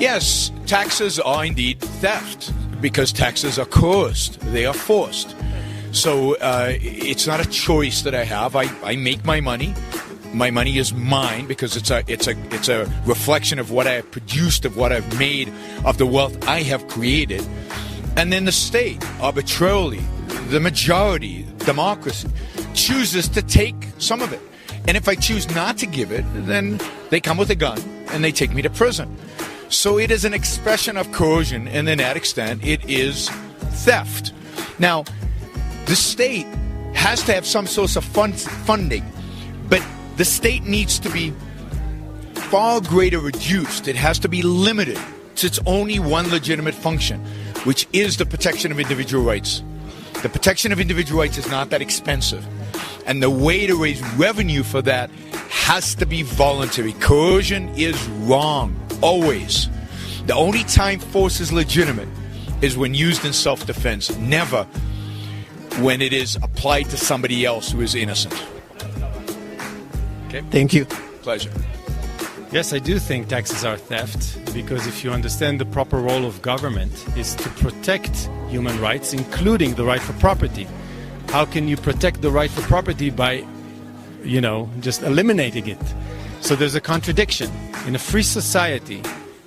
Yes, taxes are indeed theft because taxes are coerced. They are forced. So it's not a choice that I have. I make my money. My money is mine because it's a reflection of what I have produced, of what I've made, of the wealth I have created. And then the state, arbitrarily, the majority, democracy, chooses to take some of it. And if I choose not to give it, then they come with a gun and they take me to prison. So it is an expression of coercion, and to that extent, it is theft. Now, the state has to have some source of funding, but the state needs to be far greater reduced. It has to be limited to its only one legitimate function, which is the protection of individual rights. The protection of individual rights is not that expensive. And the way to raise revenue for that has to be voluntary. Coercion is wrong, always. The only time force is legitimate is when used in self-defense, never when it is applied to somebody else who is innocent. Okay? Thank you. Pleasure. Yes, I do think taxes are theft, because if you understand the proper role of government is to protect human rights, including the right for property. How can you protect the right for property by, just eliminating it? So there's a contradiction. In a free society,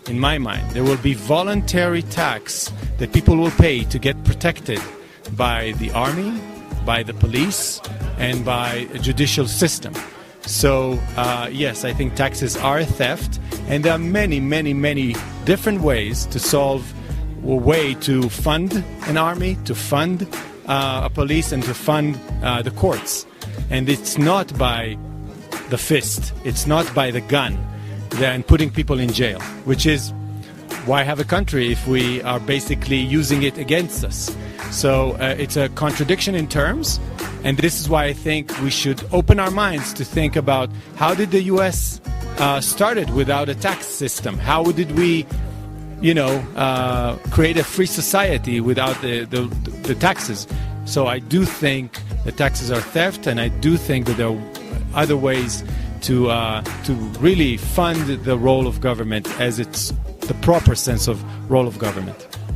in my mind, there will be voluntary tax that people will pay to get protected by the army, by the police, and by a judicial system. So, yes, I think taxes are theft, and there are many, many, many different ways to solve a way to fund an army, to fund a police, and to fund the courts. And it's not by the fist, it's not by the gun, and putting people in jail, which is why have a country if we are basically using it against us? So it's a contradiction in terms, and this is why I think we should open our minds to think about how did the U.S. started without a tax system? How did we, create a free society without the taxes? So I do think the taxes are theft, and I do think that there are other ways to really fund the role of government as it's the proper sense of role of government.